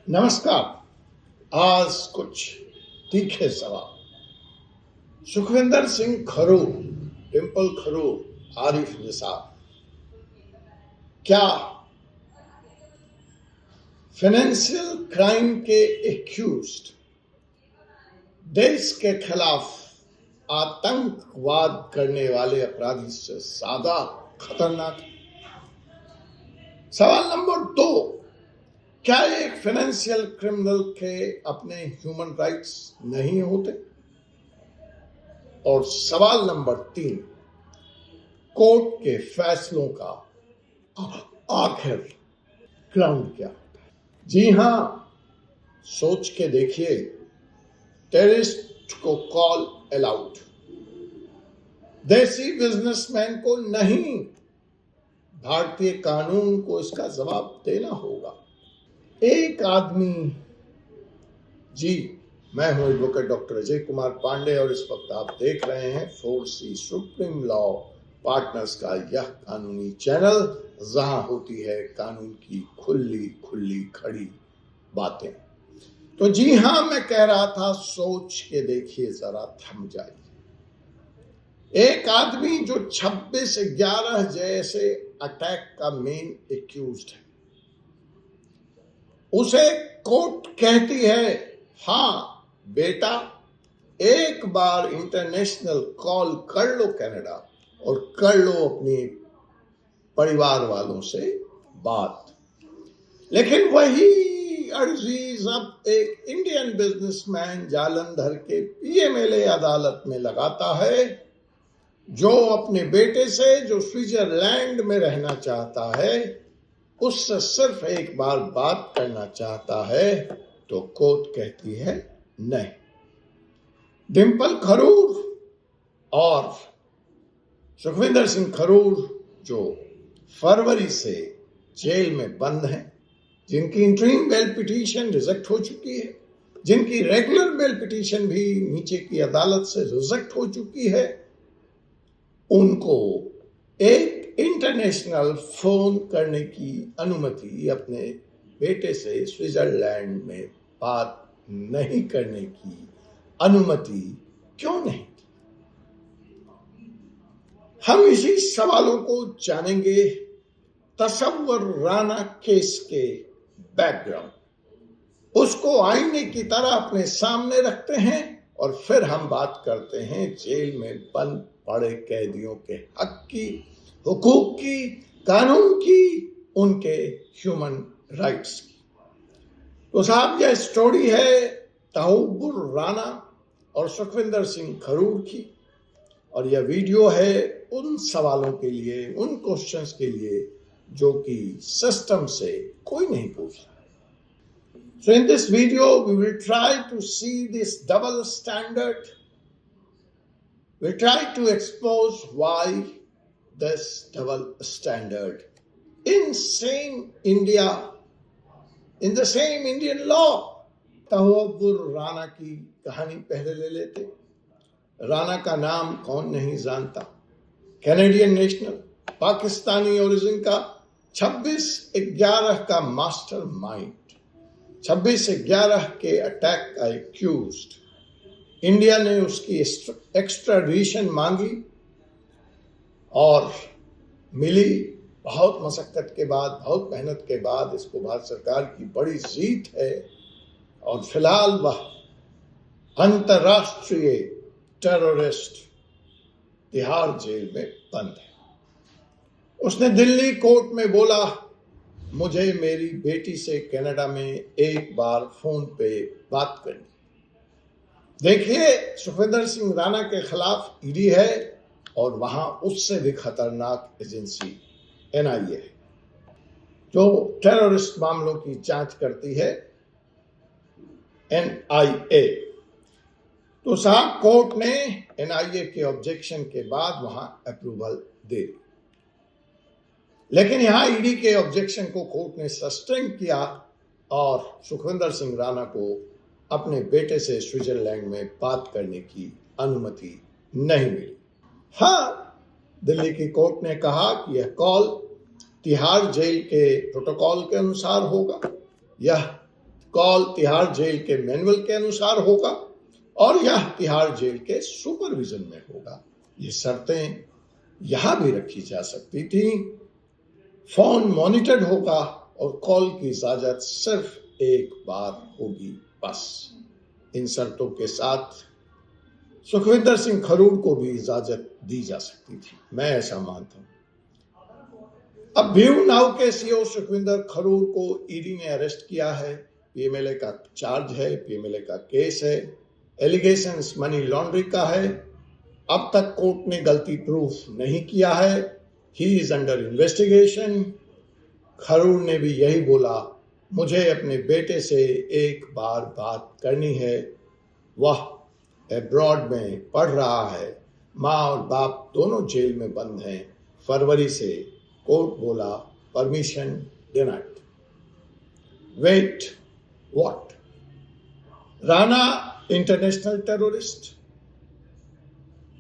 नमस्कार। आज कुछ तीखे सवाल। सुखविंदर सिंह खरूर, डिंपल खरूर, आरिफ निसार, क्या फाइनेंशियल क्राइम के एक्यूज्ड देश के खिलाफ आतंकवाद करने वाले अपराधी से ज्यादा खतरनाक? सवाल नंबर 2, क्या एक फाइनेंशियल क्रिमिनल के अपने ह्यूमन राइट्स नहीं होते? और सवाल नंबर 3, कोर्ट के फैसलों का आखिर ग्राउंड क्या होता है? जी हां, सोच के देखिए। टेररिस्ट को कॉल अलाउड, देसी बिजनेसमैन को नहीं। भारतीय कानून को इसका जवाब देना होगा। एक आदमी, जी मैं हूं एडवोकेट डॉक्टर अजय कुमार पांडे और इस वक्त आप देख रहे हैं 4C सुप्रीम लॉ पार्टनर्स का यह कानूनी चैनल, जहां होती है कानून की खुली खुली खड़ी बातें। तो जी हां, मैं कह रहा था, सोच के देखिए, जरा थम जाइए। एक आदमी जो 26/11 जैसे अटैक का मेन एक्यूज्ड है, उसे कोर्ट कहती है, हां बेटा, एक बार इंटरनेशनल कॉल कर लो कनाडा और कर लो अपने परिवार वालों से बात। लेकिन वही अर्जी अब एक इंडियन बिजनेसमैन जालंधर के पीएमएलए अदालत में लगाता है, जो अपने बेटे से, जो स्विट्जरलैंड में रहना चाहता है, उससे सिर्फ एक बार बात करना चाहता है, तो कोर्ट कहती है नहीं। डिंपल खरूर और सुखविंदर सिंह खरूर, जो फरवरी से जेल में बंद हैं, जिनकी इंटरिम बेल पिटीशन रिजेक्ट हो चुकी है, जिनकी रेगुलर बेल पिटीशन भी नीचे की अदालत से रिजेक्ट हो चुकी है, उनको एक इंटरनेशनल फोन करने की अनुमति, अपने बेटे से स्विट्जरलैंड में बात नहीं करने की अनुमति क्यों नहीं? हम इसी सवालों को जानेंगे। तसव्वुर राणा केस के बैकग्राउंड, उसको आईने की तरह अपने सामने रखते हैं और फिर हम बात करते हैं जेल में बंद पड़े कैदियों के हक की, हुकूक की, कानून की, उनके ह्यूमन राइट्स की। तो साहब, यह स्टोरी है तसव्वुर राणा और सुखविंदर सिंह खरूर की, और यह वीडियो है उन सवालों के लिए, उन क्वेश्चंस के लिए जो कि सिस्टम से कोई नहीं पूछता। So in this video we will try to see this double standard. We'll try to expose why this double standard in same India, in the same Indian law. तसव्वुर राणा की कहानी पहले ले लेते। राणा का नाम कौन नहीं जानता? कैनेडियन नेशनल, पाकिस्तानी ओरिजिन का, 26/11 का मास्टरमाइंड, 26/11 के अटैक का एक्यूज्ड। इंडिया ने उसकी एक्स्ट्राडिशन मांगी और मिली। बहुत मशक्कत के बाद, बहुत मेहनत के बाद इसको भारत सरकार की बड़ी जीत है और फिलहाल वह अंतर्राष्ट्रीय टेररिस्ट तिहाड़ जेल में बंद है। उसने दिल्ली कोर्ट में बोला, मुझे मेरी बेटी से कनाडा में एक बार फोन पे बात करनी। देखिए, सुखविंदर सिंह राणा के खिलाफ ईडी है और वहां उससे भी खतरनाक एजेंसी एनआईए है, जो टेररिस्ट मामलों की जांच करती है, एनआईए। तो साहब, कोर्ट ने एनआईए के ऑब्जेक्शन के बाद वहां अप्रूवल दे दी। लेकिन यहां ईडी के ऑब्जेक्शन को कोर्ट ने सस्टेन किया और सुखविंदर सिंह राणा को अपने बेटे से स्विट्जरलैंड में बात करने की अनुमति नहीं मिली। हां, दिल्ली की कोर्ट ने कहा कि यह कॉल तिहाड़ जेल के प्रोटोकॉल के अनुसार होगा। यह कॉल तिहाड़ जेल के मैनुअल के अनुसार होगा और यह तिहाड़ जेल के सुपरविजन में होगा। ये शर्तें यहां भी रखी जा सकती थी। फोन मॉनिटर्ड होगा और कॉल की इजाजत सिर्फ एक बार होगी, बस। इन शर्तों के साथ सुखविंदर सिंह खरूड़ को भी इजाजत दी जा सकती थी, मैं ऐसा मानता हूं। अब व्यू नाउ के सीईओ सुखविंदर खरूड़ को ईडी ने अरेस्ट किया है। पीएमएलए का चार्ज है, पीएमएलए का केस है, एलिगेशंस मनी लॉन्ड्रिंग का है। अब तक कोर्ट ने गलती प्रूफ नहीं किया है। He is under investigation. Kharud ने भी यही बोला, मुझे अपने बेटे से एक बार बात करनी है, वह अब्रॉड में पढ़ रहा है, माँ और बाप दोनों जेल में बंद हैं फरवरी से। कोर्ट बोला permission denied. Wait, what? Rana international terrorist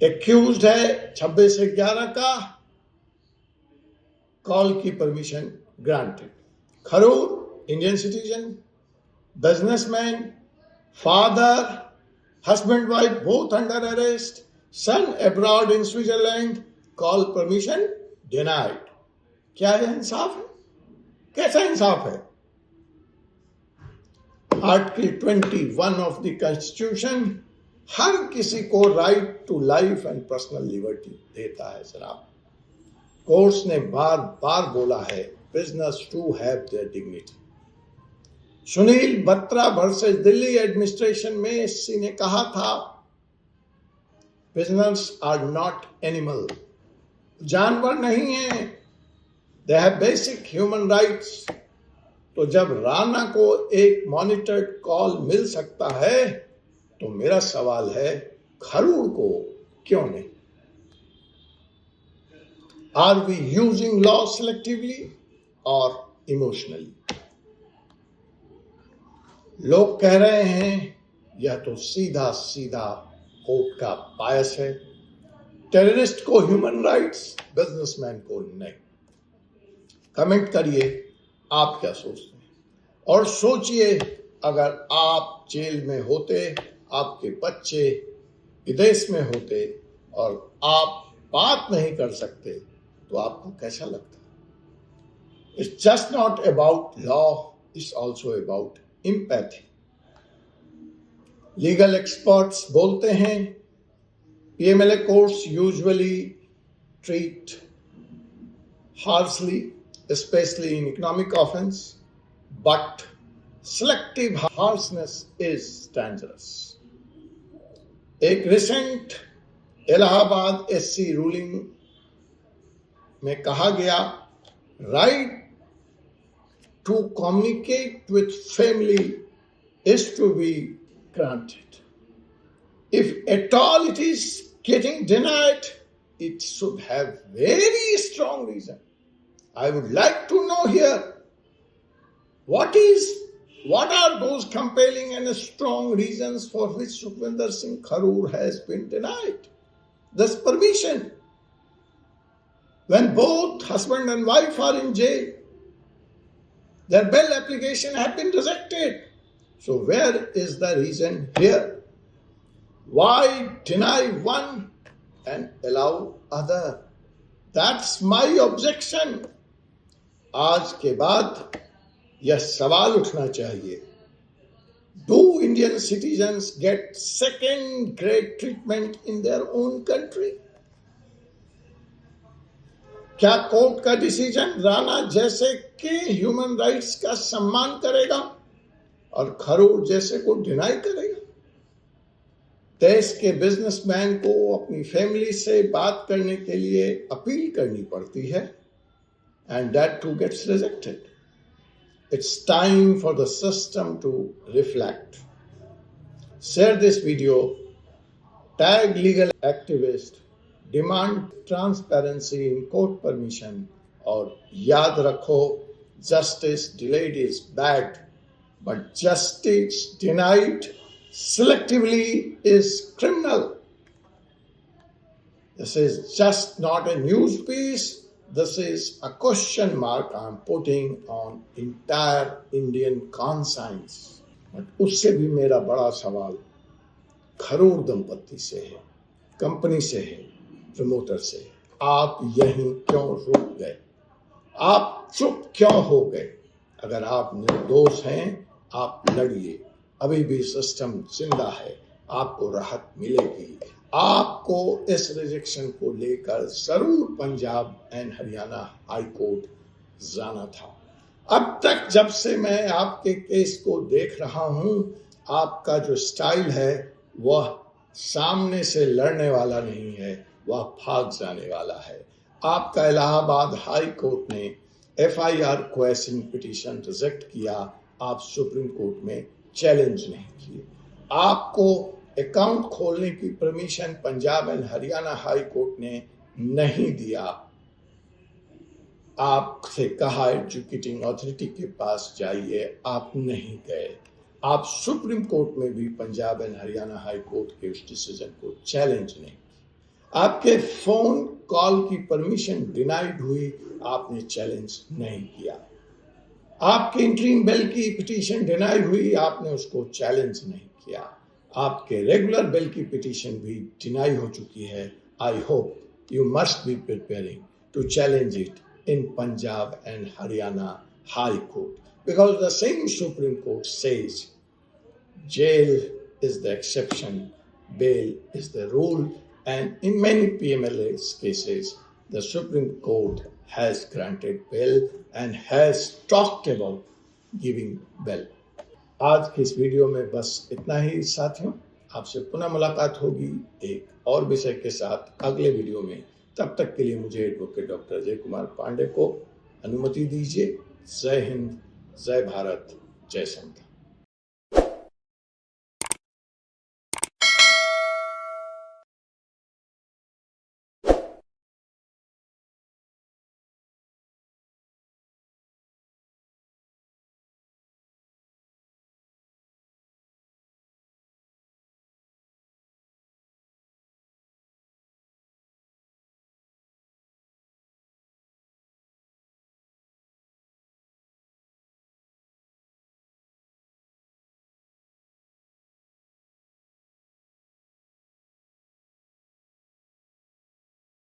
accused है 26/11 का, कॉल की permission granted. Kharud Indian citizen, businessman, father, husband wife both under arrest, son abroad in Switzerland, call permission denied. क्या यह इंसाफ है? कैसा इंसाफ है? आर्टिकल 21 ऑफ द कॉन्स्टिट्यूशन हर किसी को right to life and personal liberty देता है। जनाब, कोर्ट्स ने बार बार बोला है prisoners to have there dignity. Sunil Batra versus Delhi administration में एससी ने कहा था प्रिजनर्स आर नॉट एनिमल, जानवर नहीं है, they have basic human rights. तो जब राणा को एक मॉनिटर्ड कॉल मिल सकता है तो मेरा सवाल है खरूड़ को क्यों नहीं? Are we using law selectively और इमोशनली? लोग कह रहे हैं यह तो सीधा सीधा कोर्ट का बायस है, टेररिस्ट को ह्यूमन राइट्स, बिजनेसमैन को नहीं। कमेंट करिए आप क्या सोचते हैं, और सोचिए अगर आप जेल में होते, आपके बच्चे विदेश में होते और आप बात नहीं कर सकते तो आपको कैसा लगता? It's just not about law, it's also about empathy. Legal experts बोलते हैं PMLA courts usually treat harshly, especially in economic offense, but selective harshness is dangerous. एक रिसेंट इलाहाबाद एससी रूलिंग में कहा गया right to communicate with family is to be granted. If at all it is getting denied, it should have very strong reason. I would like to know here what are those compelling and strong reasons for which Sukhvinder Singh Kharoor has been denied this permission when both husband and wife are in jail. Their bail application have been rejected. So where is the reason here? Why deny one and allow other? That's my objection. आज के बाद यह सवाल उठना चाहिए, do Indian citizens get second grade treatment in their own country? क्या court का decision Rana जैसे के ह्यूमन राइट्स का सम्मान करेगा और खरूड़ जैसे को डिनाई करेगा? देश के बिजनेसमैन को अपनी फैमिली से बात करने के लिए अपील करनी पड़ती है, and that too gets rejected. It's time for the system to reflect. Share this video, tag legal activist, demand transparency in court permission, और याद रखो justice delayed is bad, but justice denied selectively is criminal. This is just not a news piece. This is a question mark I'm putting on entire Indian conscience. उससे भी मेरा बड़ा सवाल खरोड़ दंपत्ति से है, कंपनी से है, प्रमोटर से है। आप यहीं क्यों रुक गए? आप चुप क्यों हो गए? अगर आप निर्दोष हैं, आप लड़िए, अभी भी सिस्टम जिंदा है, आपको राहत मिलेगी। आपको इस रिजेक्शन को लेकर जरूर Punjab and Haryana High court जाना था। अब तक जब से मैं आपके केस को देख रहा हूं, आपका जो स्टाइल है वह सामने से लड़ने वाला नहीं है, वह भाग जाने वाला है। आपका इलाहाबाद हाई कोर्ट ने FIR क्वेश्चन पिटीशन रिजेक्ट किया, आप सुप्रीम कोर्ट में चैलेंज नहीं किए। आपको अकाउंट खोलने की permission Punjab and Haryana High court ने नहीं दिया, आपसे कहा एजुकेटिंग अथॉरिटी के पास जाइए, आप नहीं गए। आप सुप्रीम कोर्ट में भी Punjab and Haryana High Court के उस डिसीजन को चैलेंज नहीं किया। आपके फोन कॉल की परमिशन डिनाइड हुई, आपने चैलेंज नहीं किया। आपके इंटरिम बिल की पिटीशन डिनाई हुई, आपने उसको चैलेंज नहीं किया। आपके रेगुलर बिल की पिटीशन भी डिनाई हो चुकी है। I hope you must be preparing to challenge it in Punjab and Haryana High Court, because the same Supreme Court says jail is the exception, bail is the rule, and in many PMLA cases the Supreme Court has granted bail and has talked about giving bail. आज की इस video में बस इतना ही साथियों, आपसे पुनः मुलाकात होगी एक और विषय के साथ अगले वीडियो में। तब तक के लिए मुझे एडवोकेट डॉक्टर अजय कुमार पांडे को अनुमति दीजिए। जय हिंद, जय भारत, जय संविधान।